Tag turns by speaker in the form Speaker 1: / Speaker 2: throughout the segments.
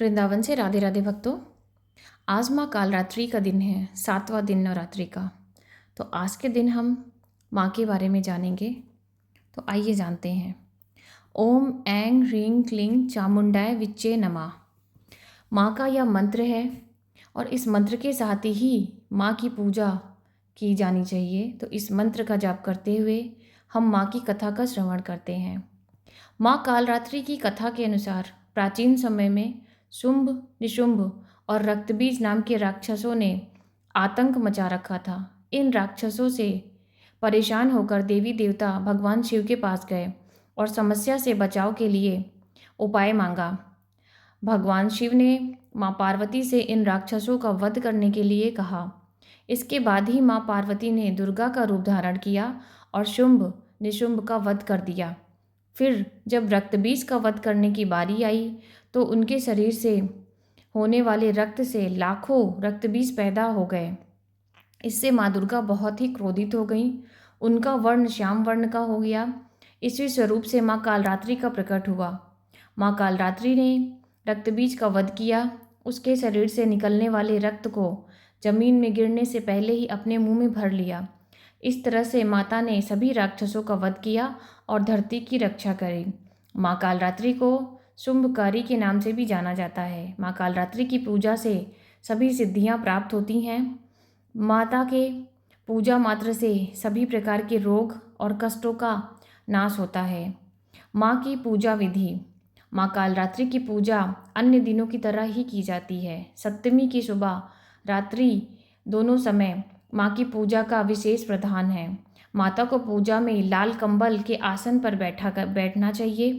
Speaker 1: वृंदावन से राधे राधे भक्तों। आज माँ कालरात्रि का दिन है, 7वां दिन नवरात्रि का। तो आज के दिन हम माँ के बारे में जानेंगे। तो आइए जानते हैं। ओम ऐं ह्रीं क्लीं चामुंडाय विच्चे नमः। माँ का यह मंत्र है और इस मंत्र के साथ ही माँ की पूजा की जानी चाहिए। तो इस मंत्र का जाप करते हुए हम माँ की कथा का श्रवण करते हैं। माँ कालरात्रि की कथा के अनुसार प्राचीन समय में शुंभ, निशुंभ और रक्तबीज नाम के राक्षसों ने आतंक मचा रखा था। इन राक्षसों से परेशान होकर देवी देवता भगवान शिव के पास गए और समस्या से बचाव के लिए उपाय मांगा। भगवान शिव ने माँ पार्वती से इन राक्षसों का वध करने के लिए कहा। इसके बाद ही माँ पार्वती ने दुर्गा का रूप धारण किया और शुंभ निशुंभ का वध कर दिया। फिर जब रक्तबीज का वध करने की बारी आई तो उनके शरीर से होने वाले रक्त से लाखों रक्तबीज पैदा हो गए। इससे माँ दुर्गा बहुत ही क्रोधित हो गईं। उनका वर्ण श्याम वर्ण का हो गया। इसी स्वरूप से माँ कालरात्रि का प्रकट हुआ। माँ कालरात्रि ने रक्तबीज का वध किया। उसके शरीर से निकलने वाले रक्त को जमीन में गिरने से पहले ही अपने मुंह में भर लिया। इस तरह से माता ने सभी राक्षसों का वध किया और धरती की रक्षा करी। माँ कालरात्रि को शुंभकारी के नाम से भी जाना जाता है। माँ कालरात्रि की पूजा से सभी सिद्धियाँ प्राप्त होती हैं। माता के पूजा मात्र से सभी प्रकार के रोग और कष्टों का नाश होता है। माँ की पूजा विधि। माँ कालरात्रि की पूजा अन्य दिनों की तरह ही की जाती है। सप्तमी की सुबह रात्रि दोनों समय माँ की पूजा का विशेष प्रधान है। माता को पूजा में लाल कंबल के आसन पर बैठना चाहिए।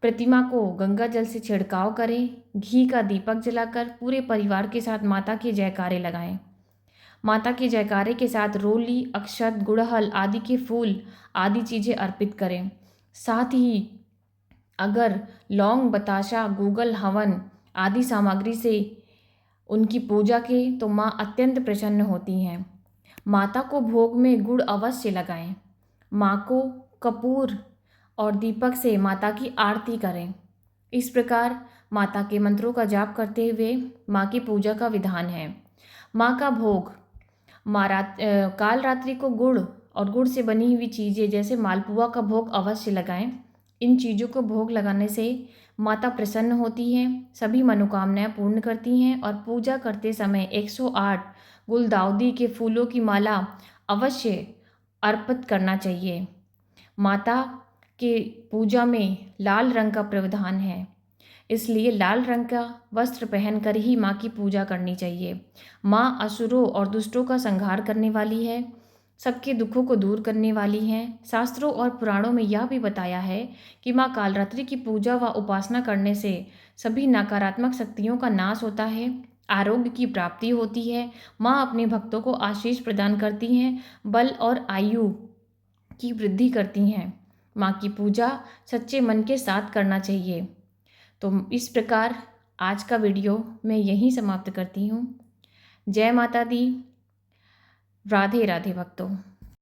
Speaker 1: प्रतिमा को गंगा जल से छिड़काव करें। घी का दीपक जलाकर पूरे परिवार के साथ माता के जयकारे लगाएं। माता के जयकारे के साथ रोली, अक्षत, गुड़हल आदि के फूल आदि चीज़ें अर्पित करें। साथ ही अगर लौंग, बताशा, गूगल, हवन आदि सामग्री से उनकी पूजा की तो माँ अत्यंत प्रसन्न होती हैं। माता को भोग में गुड़ अवश्य लगाएं। माँ को कपूर और दीपक से माता की आरती करें। इस प्रकार माता के मंत्रों का जाप करते हुए माँ की पूजा का विधान है। माँ का भोग। कालरात्रि को गुड़ और गुड़ से बनी हुई चीज़ें जैसे मालपुआ का भोग अवश्य लगाएं। इन चीज़ों को भोग लगाने से माता प्रसन्न होती हैं, सभी मनोकामनाएं पूर्ण करती हैं और पूजा करते समय 108 गुलदाउदी के फूलों की माला अवश्य अर्पित करना चाहिए। माता के पूजा में लाल रंग का प्रावधान है, इसलिए लाल रंग का वस्त्र पहनकर ही माँ की पूजा करनी चाहिए। माँ असुरों और दुष्टों का संहार करने वाली है, सबके दुखों को दूर करने वाली हैं। शास्त्रों और पुराणों में यह भी बताया है कि माँ कालरात्रि की पूजा व उपासना करने से सभी नकारात्मक शक्तियों का नाश होता है, आरोग्य की प्राप्ति होती है। माँ अपने भक्तों को आशीष प्रदान करती हैं, बल और आयु की वृद्धि करती हैं। माँ की पूजा सच्चे मन के साथ करना चाहिए। तो इस प्रकार आज का वीडियो मैं यहीं समाप्त करती हूँ। जय माता दी। राधे राधे भक्तों।